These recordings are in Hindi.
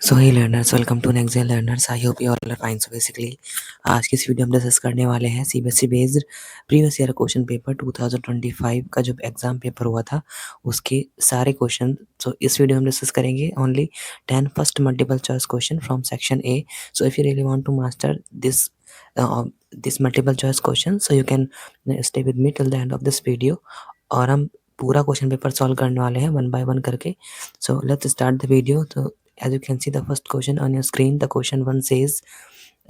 So hey learners, welcome to next day learners. I hope you all are fine. So basically आज की इस वीडियो में डिस्कस करने वाले हैं CBSE based previous year question paper 2025 का जो एग्जाम पेपर हुआ था उसके सारे क्वेश्चन। सो इस वीडियो में डिस्कस करेंगे only 10 first multiple choice question from section A. So if you really want to master this multiple choice question, so you can stay with me till the end of this video. और हम पूरा क्वेश्चन पेपर सॉल्व करने वाले हैं वन बाय वन करके। So let's start the video. तो as you can see the first question on your screen, the question 1 says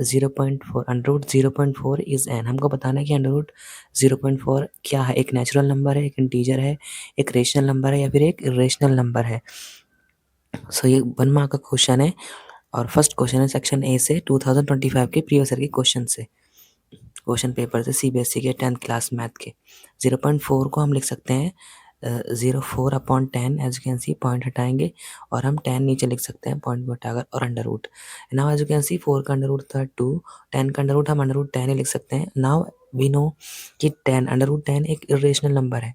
0.4 under root 0.4 is n। हमको बताना है कि अंडर रूट 0.4 क्या है, एक नेचुरल नंबर है, एक इंटीजर है, एक रेशनल नंबर है या फिर एक इरेशनल नंबर है। सो ये 1 मार्क का क्वेश्चन है और फर्स्ट क्वेश्चन है सेक्शन ए से 2025 के प्रीवियस ईयर के क्वेश्चन से, क्वेश्चन पेपर से सीबीएसई के 10th क्लास मैथ के। 0.4 को हम लिख सकते हैं 0.4/10। As you can see point हटाएंगे और हम 10 नीचे लिख सकते हैं पॉइंट हटाकर, और under root. Now as you can see 4 का अंडर रूट था 2, 10 का अंडर रूट हम अंडर रूट 10 ही लिख सकते हैं। नाउ वी नो कि 10 अंडर रूट 10 एक इरेशनल नंबर है।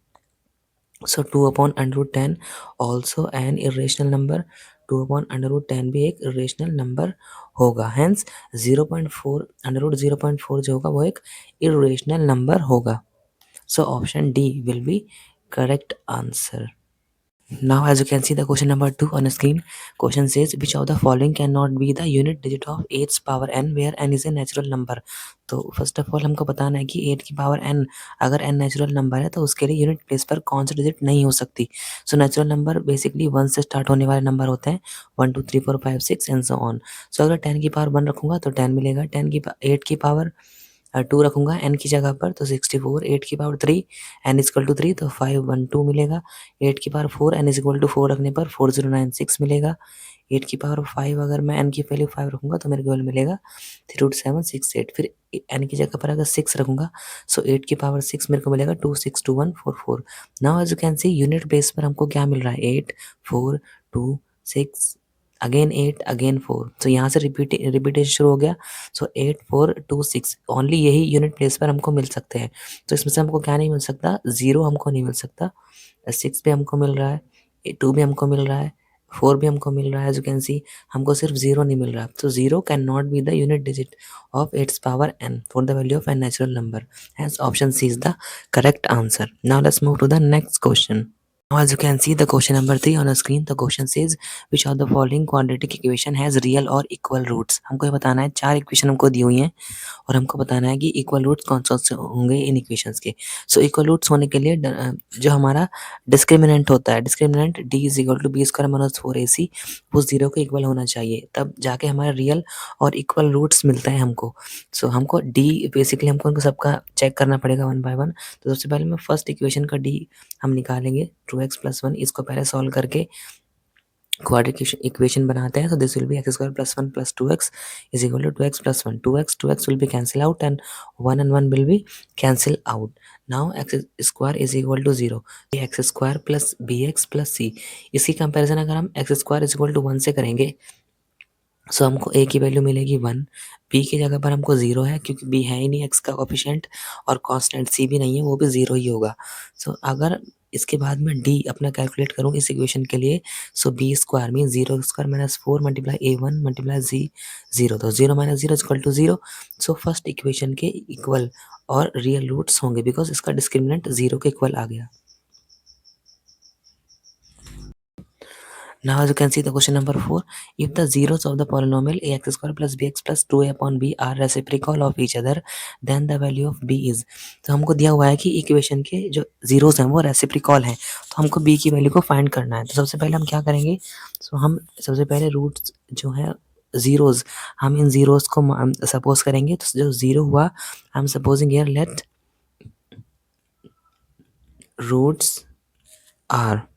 सो 2/√10 ऑल्सो एन इरेशनल नंबर। 2/√10 भी एक इरेशनल नंबर होगा। हेंस 0.4 अंडर रूट 0.4 जो होगा वो एक इरेशनल नंबर होगा। So option D will be correct answer. Now as you can see the question number 2 on the screen, question says which of the following cannot be the unit digit of 8's power n where n is a natural number। तो फर्स्ट ऑफ ऑल हमको बताना है कि 8 की पावर n, अगर n नेचुरल नंबर है तो उसके लिए यूनिट प्लेस पर कौन सी डिजिट नहीं हो सकती। सो नेचुरल नंबर बेसिकली 1 से स्टार्ट होने वाले नंबर होते हैं, 1 2 3 4 5 6 एंड सो ऑन। सो अगर 10 की पावर 1 रखूंगा तो 10 मिलेगा, 8 की पावर 2 रखूंगा n की जगह पर तो 64, 8 की पावर 3 n इक्वल टू 3 तो 512 मिलेगा, 8 की पावर 4 n इक्वल टू 4 रखने पर 4096 मिलेगा, 8 की पावर 5 अगर मैं n की वैल्यू 5 रखूंगा तो मेरे को मिलेगा 3√768। फिर n की जगह पर अगर 6 रखूंगा सो 8 की पावर 6 मेरे को मिलेगा 262144। Now as you can see unit base पर हमको क्या मिल रहा है, 8 4 2 6 अगेन 8 अगेन 4। तो यहाँ से रिपीटेशन शुरू हो गया। सो 8 4 2 6 ओनली यही यूनिट प्लेस पर हमको मिल सकते हैं। तो इसमें से हमको क्या नहीं मिल सकता, 0 हमको नहीं मिल सकता, 6 भी हमको मिल रहा है, 2 भी हमको मिल रहा है, 4 भी हमको मिल रहा है। एज यू कैन सी हमको सिर्फ 0 नहीं मिल रहा। तो 0 can not be the unit digit of 8's power n for the value of n natural number. Hence option C is the correct answer. Now let's move to the next question. Now as you can see the question number 3 on the screen, the question says which of the following quadratic equation has real or equal roots। हमको ये बताना है, 4 इक्वेशन हमको दी हुई हैं और हमको बताना है कि इक्वल रूट्स कौन कौन से होंगे इन इक्वेशंस के। सो इक्वल रूट्स होने के लिए जो हमारा डिस्क्रिमिनेंट होता है, discriminant d is equal to b² - 4ac, वो 0 के इक्वल होना चाहिए, तब जाके हमारा रियल और इक्वल रूट्स मिलता है हमको। सो हमको d बेसिकली हमको उनको सबका चेक करना पड़ेगा वन बाय वन। तो सबसे पहले मैं फर्स्ट इक्वेशन का d हम निकालेंगे 2x+1। इसको पहले सॉल्व करके क्वाड्रेटिक इक्वेशन बनाते हैं। so this will be x² + 1 + 2x is equal to 2x + 1। 2x will be cancel out and 1 and 1 will be cancel out। now x² is equal to 0, x² + bx + c। इसकी कंपैरिजन अगर हम x² is equal to 1 से करेंगे सो हमको a की वैल्यू मिलेगी 1, b की जगह पर हमको 0 है क्योंकि b है ही नहीं x का कोफिशिएंट, और कांस्टेंट c भी नहीं है, वो भी 0 ही होगा। सो अगर इसके बाद मैं d अपना कैलकुलेट करूँ इस इक्वेशन के लिए, सो b² मीन 0² - 4 × a1 × z 0, तो 0 - 0 = 0। सो फर्स्ट इक्वेशन के इक्वल और रियल रूट्स होंगे बिकॉज इसका डिस्क्रिमिनेंट 0 के इक्वल आ गया। Now as you can see the question number 4, if the zeros of the polynomial ax² + bx + 2a/b are reciprocal of each other then the value of b is। तो हमको दिया हुआ है कि इक्वेशन के जो जीरोस हैं वो रेसिप्रिकल हैं, तो हमको b की वैल्यू को फाइंड करना है। तो सबसे पहले हम क्या करेंगे, सो हम सबसे पहले रूट्स जो है जीरोस, हम इन जीरोस को सपोज करेंगे। तो जो 0 हुआ I am supposing here let roots are,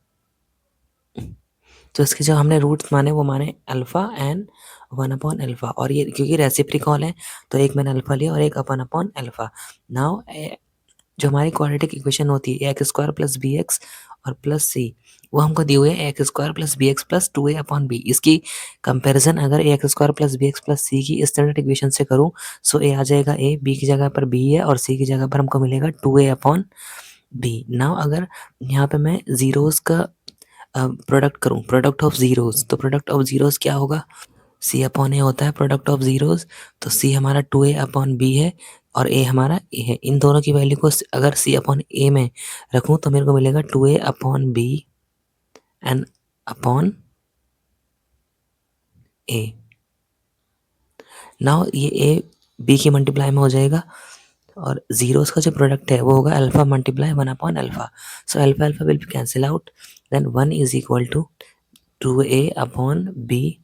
तो इसके जो हमने रूट्स माने वो माने अल्फा एंड 1/अल्फा, और ये क्योंकि रेसिप्रिकल है तो एक मैंने अल्फा लिया और एक 1/अल्फा। नाउ जो हमारी क्वाड्रेटिक इक्वेशन होती है x² + bx और प्लस c, वो हमको दी हुई है x² + bx + 2a/b। इसकी कंपैरिजन अगर x² + bx + c की स्टैंडर्ड इक्वेशन से करूं सो a आ जाएगा a, b की जगह पर b है और c की जगह पर हमको मिलेगा 2a/b। नाउ अगर यहाँ पे मैं जीरोस का प्रोडक्ट करूं, प्रोडक्ट ऑफ जीरोस, तो प्रोडक्ट ऑफ जीरोस क्या होगा, सी अपॉन ए होता है प्रोडक्ट ऑफ जीरोस, तो सी हमारा 2a अपॉन बी है और ए हमारा ए है। इन दोनों की वैल्यू को अगर सी अपॉन ए में रखूं तो मेरे को मिलेगा 2a upon B and upon A. Now ये ए बी की मल्टीप्लाई में हो जाएगा और जीरोस का जो प्रोडक्ट है वो होगा alpha multiply 1 upon alpha. So alpha alpha will be cancel out, then 1 is equal to 2a upon B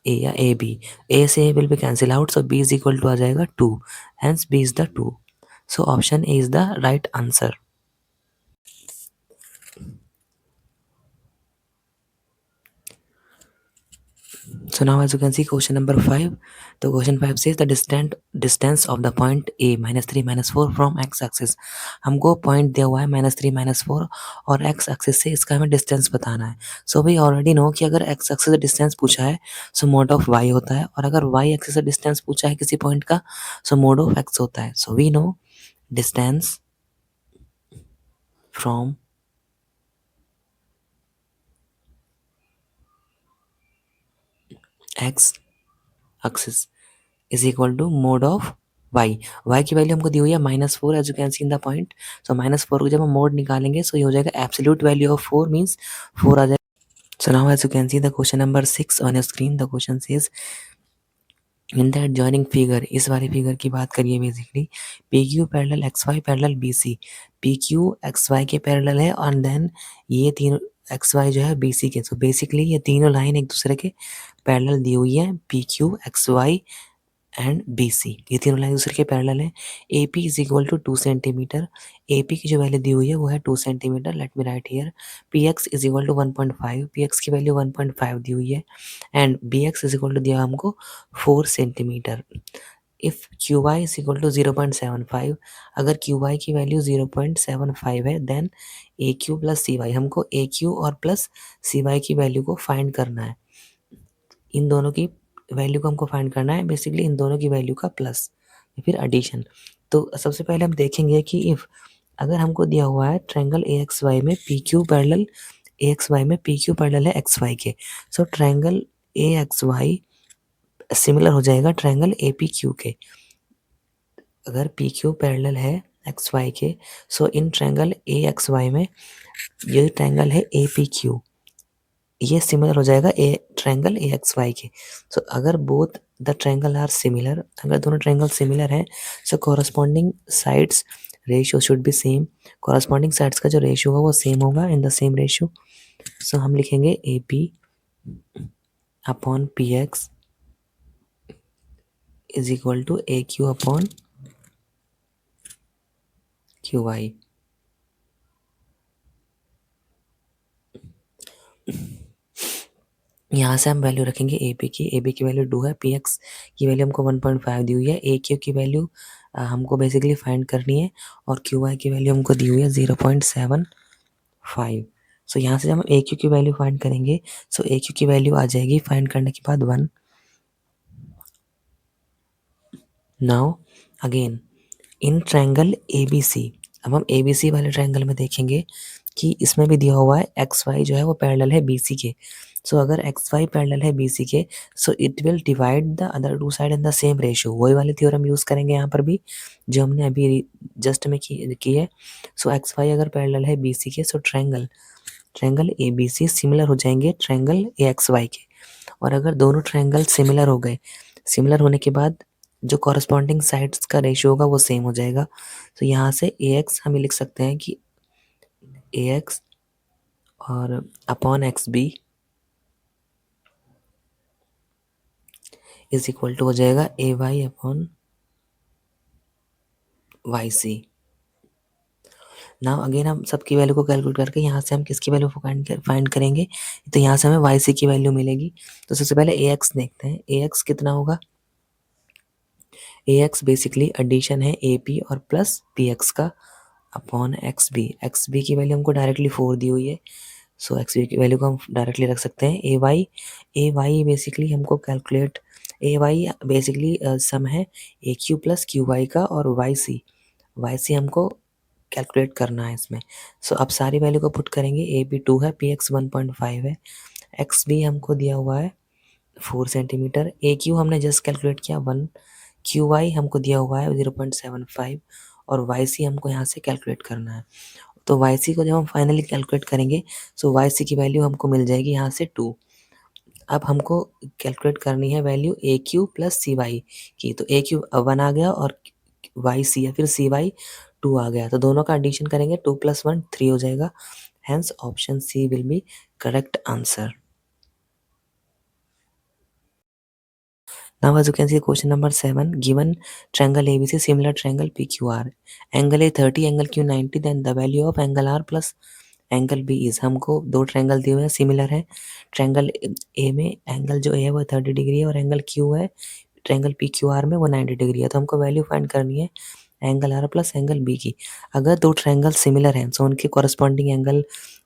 A या ए बी। ए से A will be cancel out, so B is equal to आ जाएगा 2, hence B is the 2। So option A is the right answer. So now as you can see question number 5. The question 5 says the distance of the point A -3 -4 from x axis। हमको पॉइंट दिया हुआ है -3 -4 और x axis से इसका हमें डिस्टेंस बताना है। सो वी ऑलरेडी नो कि अगर x axis से डिस्टेंस पूछा है सो मोड ऑफ y होता है, और अगर y axis से डिस्टेंस पूछा है किसी पॉइंट का सो मोड ऑफ x होता है। So we know distance from x axis is equal to mod of Y. Y की वैल्यू हमको दी हुई है -4 as you can see in the point. So -4 को जब हम मोड निकालेंगे सो ये हो जाएगा एब्सोल्यूट वैल्यू ऑफ 4 मीन्स 4 आ जाएगा। So now as you can see the question number 6 on your screen. The question says in the adjoining figure, इस वाले फिगर की बात करिए basically, P Q parallel X Y parallel B C. P Q X Y के पैरेलल है और देन ये तीनों एक्स वाई जो है बी सी के। सो बेसिकली ये तीनों लाइन एक दूसरे के पैरेलल दी हुई है, P Q X Y and B C, ये तीनों लाइन दूसरे के पैरेलल है। A P is equal to 2 centimetre. A P की जो वैल्यू दी हुई है वो है 2 centimetre. Let me write here P X is equal to 1.5, P X की वैल्यू 1.5 दी हुई है and B X is equal to दिया हमको 4 centimetre. If Q Y is equal to 0.75, अगर क्यू वाई की वैल्यू 0.75 है देन ए क्यू प्लस सी वाई, हमको ए क्यू और प्लस सी वाई की वैल्यू को फाइंड करना है। इन दोनों की वैल्यू को हमको फाइंड करना है, बेसिकली इन दोनों की वैल्यू का प्लस या फिर एडिशन। तो सबसे पहले हम देखेंगे कि इफ अगर हमको दिया हुआ है ट्रायंगल ए एक्स वाई में P Q parallel, A X Y में पी क्यू पैरेलल है एक्स वाई के, so triangle A X Y similar हो जाएगा ट्रायंगल ए पी क्यू के। अगर पी क्यू पैरेलल है एक्स वाई के so in triangle A X Y में ये ट्रायंगल है ए पी क्यू, ये सिमिलर हो जाएगा a triangle A X Y के। सो अगर both the triangle are similar, अगर दोनों ट्रायंगल सिमिलर हैं so corresponding sides ratio should be same. Corresponding sides का जो रेशियो होगा वो सेम होगा in the same ratio. So हम लिखेंगे A P upon P X is equal to A Q upon Q Y. यहाँ से हम वैल्यू रखेंगे ए पी की, ए पी की वैल्यू 2 है, पी एक्स की वैल्यू हमको 1.5 दी हुई है, ए क्यू की वैल्यू हमको बेसिकली फाइंड करनी है और क्यू वाई की वैल्यू हमको दी हुई है 0.75। सो यहाँ से जब हम ए क्यू की वैल्यू फाइंड करेंगे सो ए क्यू की वैल्यू आ जाएगी फाइंड करने के बाद 1। Now again in triangle A B C, अब हम ए बी सी वाले ट्रायंगल में देखेंगे कि इसमें भी दिया हुआ है एक्स वाई जो है वो पैरेलल है बी सी के। सो अगर एक्स वाई पैरेलल है बी सी के so it will divide the other two side in the same ratio. वही वाली थ्योरम यूज़ करेंगे यहाँ पर भी जो हमने अभी जस्ट में की है। सो एक्स वाई अगर पैरेलल है बी सी के so triangle A B C similar हो जाएंगे ट्रायंगल ए एक्स वाई के। और अगर दोनों ट्रायंगल सिमिलर हो गए, सिमिलर होने के बाद जो कॉरस्पॉन्डिंग साइड्स का रेशियो होगा वो सेम हो जाएगा। तो यहाँ से ए एक्स हम लिख सकते हैं कि ए एक्स और upon X B is equal to हो जाएगा A Y upon Y C. Now again हम सबकी वैल्यू को कैलकुलेट करके यहाँ से हम किसकी वैल्यू फाइंड करेंगे, तो यहाँ से हमें वाई सी की वैल्यू मिलेगी। तो सबसे पहले ए एक्स देखते हैं, ए एक्स कितना होगा। ए एक्स बेसिकली एडिशन है ए पी और प्लस पी एक्स का upon X B. X B की वैल्यू हमको डायरेक्टली 4 दी हुई है, सो एक्स बी की वैल्यू को हम डायरेक्टली रख सकते हैं। ए वाई बेसिकली हमको calculate, A Y basically sum है A Q plus Q Y का और वाई सी हमको कैलकुलेट करना है इसमें। सो अब सारी वैल्यू को पुट करेंगे, ए बी 2 है, पी एक्स 1.5 है, एक्स बी हमको दिया हुआ है 4 सेंटीमीटर। ए क्यू हमने जस्ट कैलकुलेट किया 1, क्यू वाई हमको दिया हुआ है 0.75 और वाई सी हमको यहाँ से कैलकुलेट करना है। तो वाई सी को जब हम फाइनली कैलकुलेट करेंगे सो वाई सी की वैल्यू हमको मिल जाएगी यहाँ से 2। अब हमको कैलकुलेट करनी है वैल्यू ए क्यू प्लस सी वाई की। तो ए क्यू 1 आ गया और वाई सी या फिर सी वाई 2 आ गया। तो दोनों का एडिशन करेंगे 2 + 1 3 हो जाएगा। Hence option C will be correct answer. Now as you can see question number 7, given triangle ABC similar triangle PQR, angle A 30, angle Q 90, then the value of angle R plus angle B is. हमको दो ट्रायंगल दिए हुए हैं सिमिलर है। ट्रायंगल ए में एंगल जो ए है वो 30 डिग्री है और एंगल क्यू है ट्रायंगल पी क्यू आर में वो 90 डिग्री है। तो हमको वैल्यू फाइंड करनी है angle R plus angle B की। अगर दो ट्रायंगल सिमिलर हैं सो उनके कॉरस्पॉन्डिंग एंगल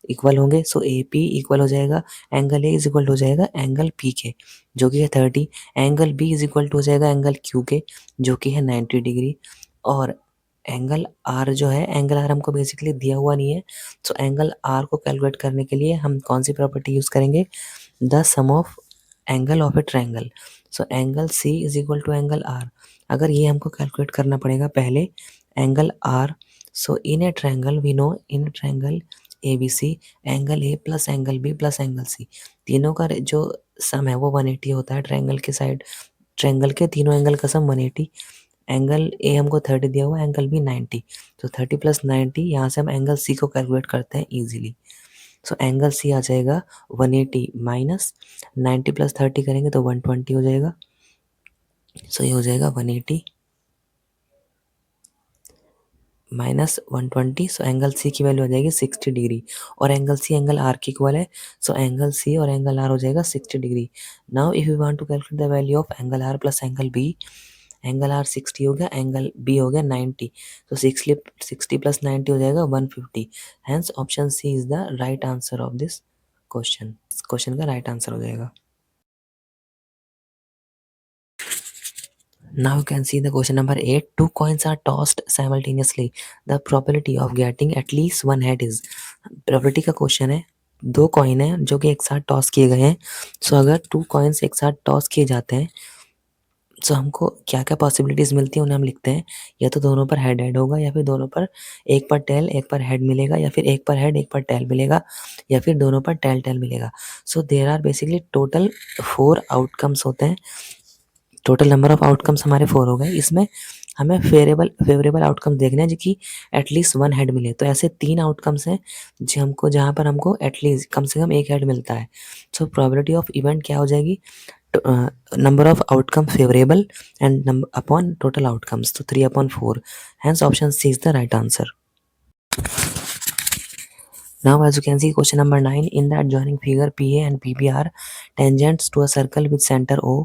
इक्वल होंगे। सो ए पी इक्वल हो जाएगा एंगल ए इज इक्वल हो जाएगा एंगल पी के जो कि है 30। Angle B is equal to हो जाएगा एंगल क्यू के जो कि है 90 डिग्री। और एंगल आर जो है एंगल आर हमको बेसिकली दिया हुआ नहीं है। सो एंगल आर को कैलकुलेट करने के लिए हम कौन सी प्रॉपर्टी यूज़ करेंगे, the sum of angle of a triangle. So angle C is equal to angle R. अगर ये हमको कैलकुलेट करना पड़ेगा पहले angle R. So in a triangle we know in triangle A B C angle A plus angle B plus angle C तीनों का जो सम है वो 180 होता है। ट्रायंगल के साइड ट्रायंगल के तीनों एंगल का सम 180। एंगल ए हमको 30 दिया हुआ है एंगल बी 90। तो 30 + 90 यहाँ से हम एंगल सी को कैलकुलेट करते हैं इजीली। सो एंगल सी आ जाएगा 180 माइनस 90 + 30 करेंगे तो 120 हो जाएगा। सो ये हो जाएगा 180 माइनस 120। सो एंगल सी की वैल्यू आ जाएगी 60 डिग्री और एंगल सी एंगल आर के इक्वल है। सो एंगल सी और एंगल आर हो जाएगा 60 degree. Now if you want to calculate the value of angle R plus angle B, angle R 60 हो गया एंगल बी हो गया 90। तो 60 + 90 हो जाएगा 150। Hence option C is the right answer of this question. इस क्वेश्चन का राइट आंसर हो जाएगा। Now you can see the question number 8. Two coins are tossed simultaneously. The probability of getting at least one head is. Probability का क्वेश्चन है। दो कॉइन है जो कि एक साथ टॉस किए गए हैं। सो अगर टू कॉइन्स एक साथ टॉस किए जाते हैं सो हमको क्या क्या पॉसिबिलिटीज मिलती है उन्हें हम लिखते हैं। या तो दोनों पर हेड हेड होगा या फिर दोनों पर एक पर टेल एक पर हेड मिलेगा या फिर एक पर हेड एक पर टेल मिलेगा या फिर दोनों पर टेल टेल मिलेगा। So there are basically total 4 outcomes होते हैं। टोटल नंबर ऑफ आउटकम्स हमारे 4 हो गए। इसमें हमें फेवरेबल आउटकम्स देखने हैं जो कि एटलीस्ट वन हेड मिले। तो ऐसे 3 आउटकम्स हैं जो हमको जहाँ पर हमको एटलीस्ट कम से कम एक हेड मिलता है। सो प्रोबेबिलिटी ऑफ इवेंट क्या हो जाएगी, number of outcome favorable and upon total outcomes, so 3/4. Hence option C is the right answer. Now as you can see question number 9, in the adjoining figure PA and PB are tangents to a circle with center O.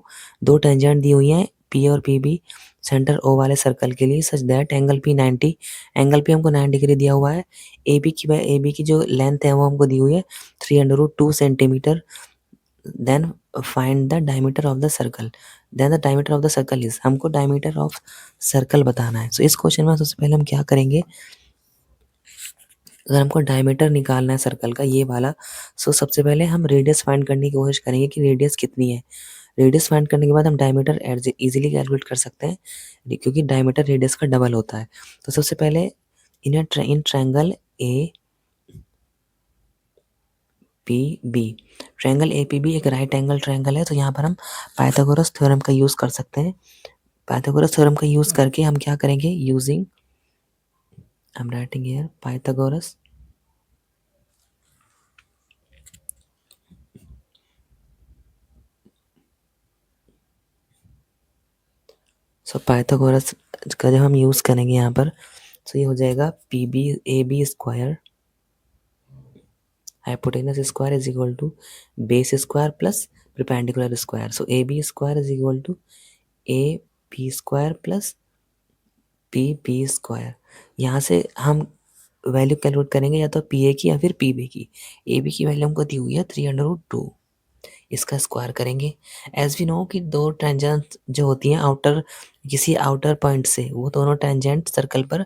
दो tangent दी हुई हैं PA और PB सेंटर O वाले सर्कल के लिए such that angle P 90, angle P हमको 90 डिग्री दिया हुआ है। AB की जो लेंथ है वो हमको दी हुई है 3√2 centimetre. Then find the diameter of the circle. Then the diameter of the circle is, हमको डायमीटर ऑफ सर्कल बताना है। सो इस क्वेश्चन में सबसे पहले हम क्या करेंगे, अगर हमको डायमीटर निकालना है सर्कल का ये वाला, सो सबसे पहले हम रेडियस फाइंड करने की कोशिश करेंगे कि रेडियस कितनी है। रेडियस फाइंड करने के बाद हम डायमीटर इजीली कैलकुलेट कर सकते हैं क्योंकि डायमीटर रेडियस का डबल होता है। तो सबसे पहले इन triangle A P B, triangle A P B एक राइट एंगल ट्रायंगल है। तो यहाँ पर हम पाइथागोरस थ्योरम का यूज़ कर सकते हैं। पाइथागोरस थ्योरम का यूज़ करके हम क्या करेंगे, using I am writing here Pythagoras so Pythagoras का जब हम यूज़ करेंगे यहाँ पर तो ये हो जाएगा P B A B square hypotenuse square is equal to base square plus perpendicular square. So A B square is equal to A B square plus P B square. यहाँ से हम वैल्यू कैलकुलेट करेंगे या तो पी ए की या फिर पी बी की। ए बी की वैल्यू हमको दी हुई है 3√2, इसका स्क्वायर करेंगे। एज वी नो कि दो टेंजेंट जो होती हैं आउटर किसी आउटर पॉइंट से वो दोनों टेंजेंट सर्कल पर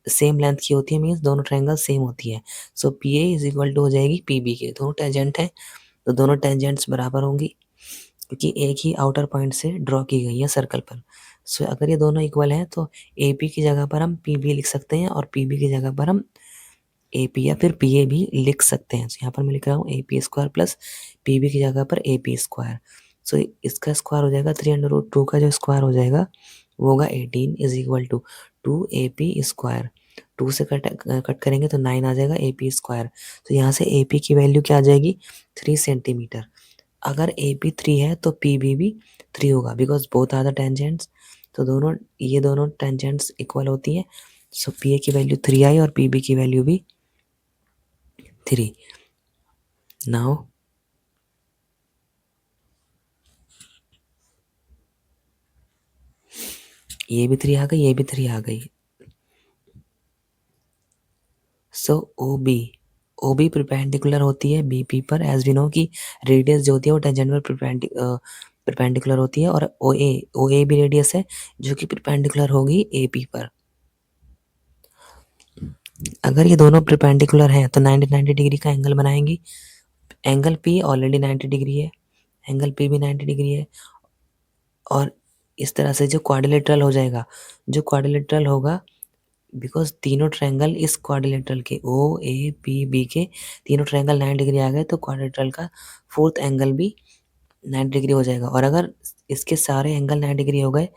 सेम लेंथ की होती है, मीन्स दोनों ट्रायंगल सेम होती है। So P A is equal to हो जाएगी पी बी के, दोनों टेंजेंट हैं तो दोनों टेंजेंट्स बराबर होंगी क्योंकि एक ही आउटर पॉइंट से ड्रॉ की गई है सर्कल पर। सो अगर ये दोनों इक्वल हैं तो AP की जगह पर हम PB लिख सकते हैं और PB की जगह पर हम AP या फिर PA भी लिख सकते हैं। यहाँ पर मैं लिख रहा हूँ AP स्क्वायर प्लस PB की जगह पर AP स्क्वायर। सो इसका स्क्वायर हो जाएगा 3√2 का जो स्क्वायर हो जाएगा वो होगा 18 is equal to 2AP square. 2 से कट करेंगे तो 9 आ जाएगा AP स्क्वायर। तो यहाँ से AP की वैल्यू क्या आ जाएगी 3 सेंटीमीटर। अगर AP 3 है तो PB भी 3 होगा because both are the tangents. तो ये दोनों टेंजेंट्स इक्वल होती है। सो PA की वैल्यू 3 आई और PB की वैल्यू भी 3। नाउ ये भी 3 आ गई, ये भी 3 आ गई। सो OB परपेंडिकुलर होती है BP पर। एज वी नो कि रेडियस जो होती है वो टेंजेंट पर परपेंडिकुलर होती है और OA भी रेडियस है जो कि परपेंडिकुलर होगी AP पर। अगर ये दोनों परपेंडिकुलर हैं तो 90 डिग्री का एंगल बनाएंगी। एंगल P ऑलरेडी 90 डिग्री है, एंगल P भी 90 डिग्री है और इस तरह से जो क्वाड्रिलेटरल हो जाएगा, जो क्वाड्रिलेटरल होगा बिकॉज तीनों ट्रायंगल इस क्वाड्रिलेटरल के OAPB के तीनों ट्रायंगल 90 डिग्री आ गए तो क्वाड्रिलेटरल का फोर्थ एंगल भी 90 डिग्री हो जाएगा। और अगर इसके सारे एंगल 90 डिग्री हो गए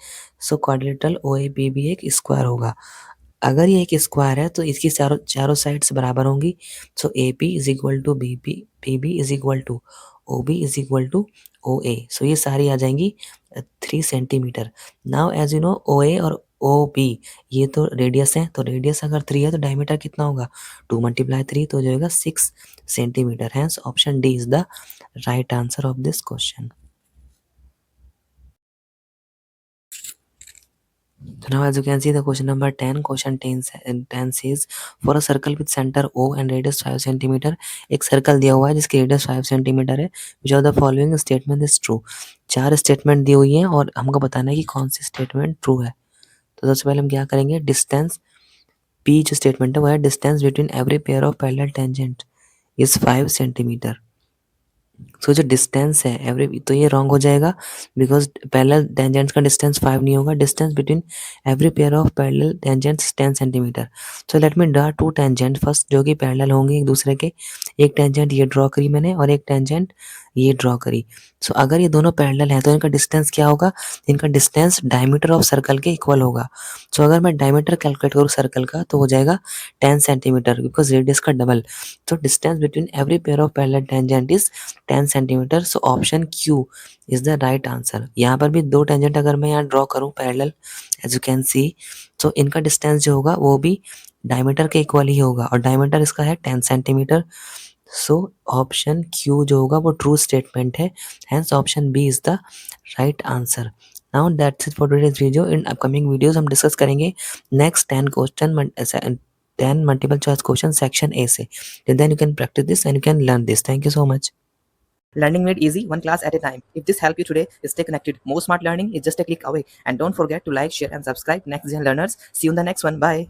सो क्वाड्रिलेटरल OAPB एक स्क्वायर होगा। अगर ये एक स्क्वायर है तो इसकी चारों साइड्स बराबर होंगी। So AP is equal to BP, PB is equal to OB is equal to OA। So ये सारी आ जाएंगी 3 centimetre. Now as you know OA और OB ये तो रेडियस है, तो रेडियस अगर 3 है तो डायमीटर कितना होगा 2 × 3 तो हो जाएगा 6 centimetre. Hence option D is the right answer of this question. So now as you can see the question number 10, question 10 says for a circle with center O and radius 5 cm, एक सर्कल दिया हुआ है जिसकी रेडियस 5 सेंटीमीटर है। which of the following statement is true? 4 statement दी हुई हैं और हमको बताना है कि कौन सी स्टेटमेंट ट्रू है। तो सबसे पहले हम क्या करेंगे, डिस्टेंस P जो स्टेटमेंट है वो है distance between every pair of parallel tangent is 5 centimetre. So जो डिस्टेंस है एवरी, तो ये रॉन्ग हो जाएगा बिकॉज पैरेलल टेंजेंट्स का डिस्टेंस 5 नहीं होगा। Distance between every pair of parallel tangents 10 centimetre. So let me draw 2 tangent first जो कि पैरेलल होंगे एक दूसरे के। एक टेंजेंट ये ड्रॉ करी मैंने और एक टेंजेंट ये ड्रॉ करी। सो अगर ये दोनों पैरेलल है तो इनका डिस्टेंस क्या होगा, इनका डिस्टेंस डायमीटर ऑफ सर्कल के इक्वल होगा। सो अगर मैं डायमीटर कैलकुलेट करूँ सर्कल का तो हो जाएगा 10 सेंटीमीटर बिकॉज रेडियस का डबल। तो distance between every pair of parallel tangent is 10 centimetre. So option Q is the right answer. यहाँ पर भी 2 टेंजेंट अगर मैं यहाँ ड्रॉ करूँ parallel as you can see, तो इनका डिस्टेंस जो होगा वो भी डायमीटर के इक्वल ही होगा और डायमीटर इसका है 10 सेंटीमीटर। सो ऑप्शन Q जो होगा वो ट्रू स्टेटमेंट है। Hence option B is the right answer. Now that's it for today's video. In upcoming videos हम डिस्कस करेंगे next 10 question 10 multiple choice question section A से। Then you can practice this and you can learn this. Thank you so much. Learning made easy, one class at a time. If this helped you today, stay connected. More smart learning is just a click away. And don't forget to like, share, and subscribe. Next Gen Learners. See you in the next one. Bye.